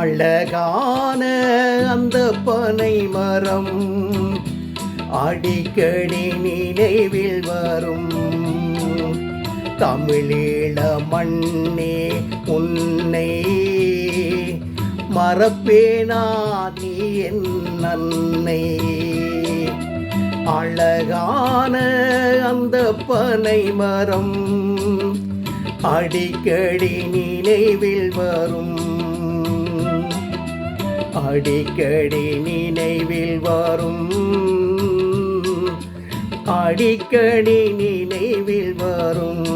அழகான அந்த பனை மரம் அடிக்கடி நினைவில் வரும். தமிழீழ மண்ணே உன்னை மறப்பேனா நீ என் அன்னை. அழகான அந்த பனை மரம் அடிக்கடி நினைவில் வரும். அடிக்கடி நினைவில் வரும். அடிக்கடி நினைவில் வரும்.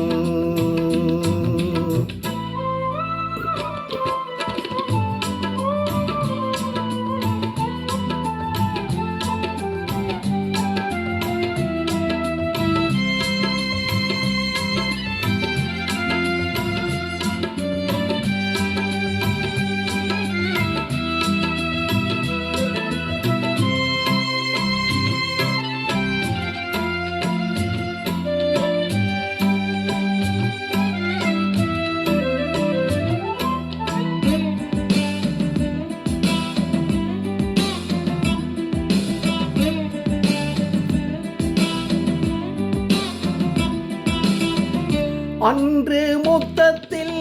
அன்று முத்தத்தில்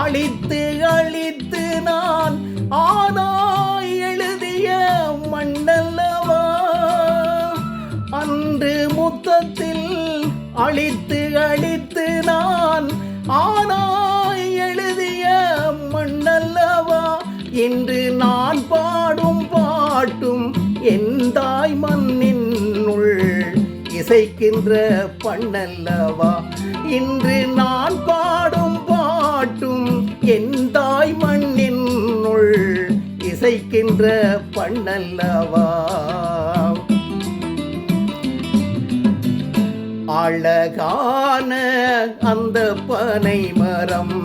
அழித்து அழித்து நான் ஆனாய் எழுதிய மண்ணல்லவா. அன்று முத்தத்தில் அழித்து அழித்து நான் ஆனாய் எழுதிய மண்ணல்லவா. இன்று நான் பாடும் பாட்டும் என் தாய் மண்ணின் உள் இசைக்கின்ற பண்ணல்லவா. இன்று நான் பாடும் பாட்டும் என் தாய் மண்ணின் உள் இசைக்கின்ற பண்ணல்லவா. அழகான அந்த பனை மரம்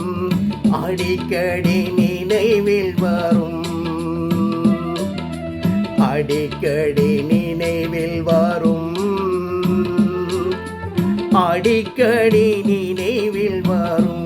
அடிக்கடி நினைவில் வரும். அடிக்கடி நினைவில் வரும். அடிக்கடி நினைவில் வரும்.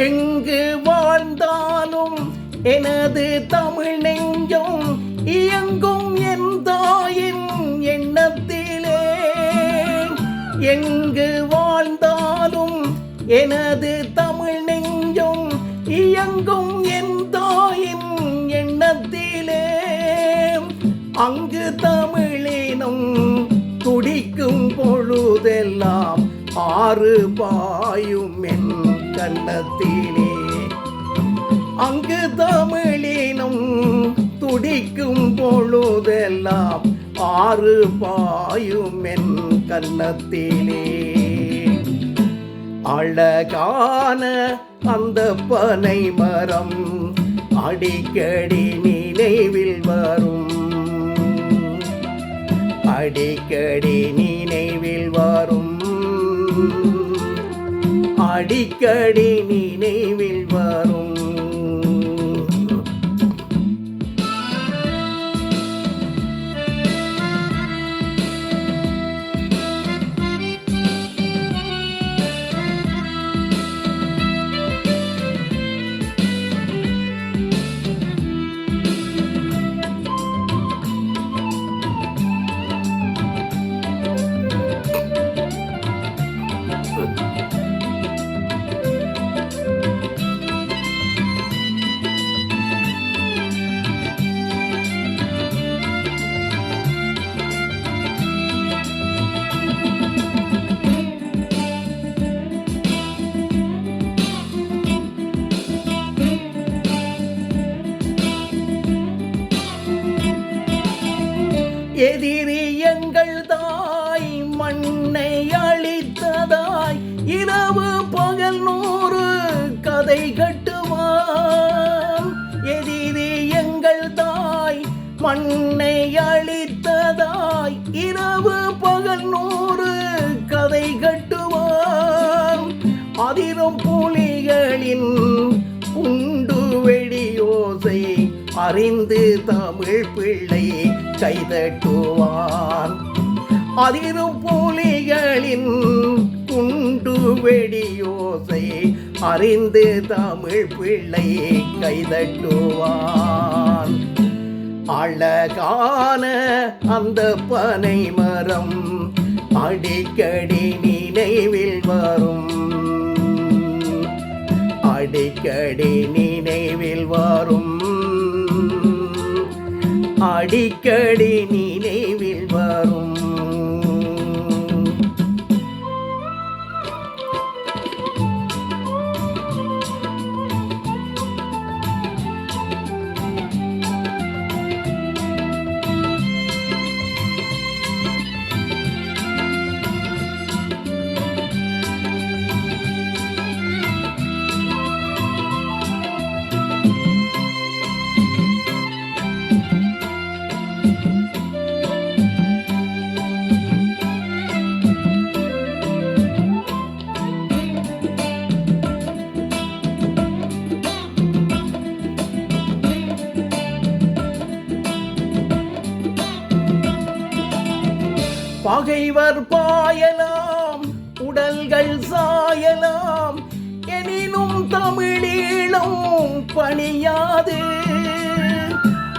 எங்கு வாழ்ந்தாலும் எனது தமிழ் நெஞ்சம் இயங்கும் என் தாயின் எண்ணத்திலே. எங்கு வாழ்ந்தாலும் எனது தமிழ் நெஞ்சம் இயங்கும் என் தாயின் எண்ணத்திலே. அங்கு தமிழினம் துடிக்கும் பொழுதெல்லாம் ஆறு பாயும் என் கண்ணத்திலே. அங்கு தமிழினம் துடிக்கும் பொழுதெல்லாம் ஆறு பாயும் என் கண்ணத்திலே. அழகான அந்த பனை மரம் அடிக்கடி நினைவில் வரும். அடிக்கடி நினைவில் வரும். அடிக்கடி நினைவில் வரும். எதிரி எங்கள் தாய் மண்ணை அழித்ததாய் இரவு மண்ணை அழித்ததாய் இரவு பகல் 100 கதை கட்டுவான். அதிரும் புலிகளின் குண்டு வெடியோசை அறிந்து தமிழ் பிள்ளை கைதட்டுவான். அதிரும் புலிகளின் குண்டு வெடியோசை அறிந்து தமிழ் பிள்ளை கைதட்டுவான். அழகான அந்த பனை மரம் அடிக்கடி நினைவில் வரும். அடிக்கடி நினைவில் வரும். அடிக்கடி நினைவில் வரும். பகைவர் பாயலாம், உடல்கள் சாயலாம், எனினும் தமிழீழம் பணியாது.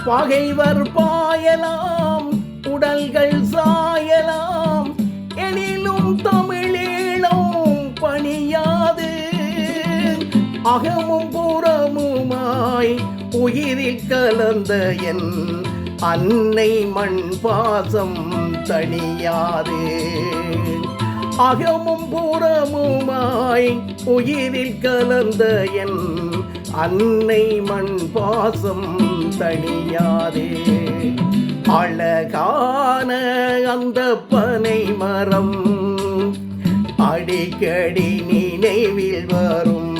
பகைவர் பாயலாம், உடல்கள் சாயலாம், எனினும் தமிழீழம் பணியாது. அகமும் புறமுமாய் உயிரில் கலந்த என் அன்னை மண் பாசம் தணியாது. அகமும் புறமுமாய் உயிரில் கலந்த என் அன்னை மண் பாசம் தணியாது. அழகான அந்த பனை மரம் அடிக்கடி நினைவில் வரும்.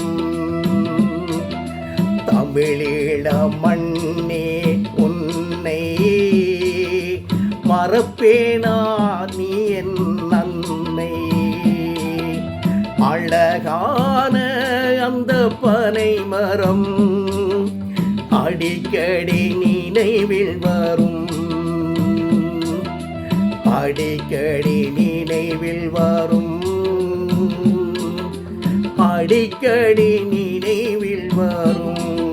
தமிழீழ மண்ணே உன்னை மறப்பேனா நீ என் அன்னை. அழகான அந்த பனை மரம் அடிக்கடி நினைவில் வரும். அடிக்கடி நினைவில் வரும். அடிக்கடி நினைவில் வரும்.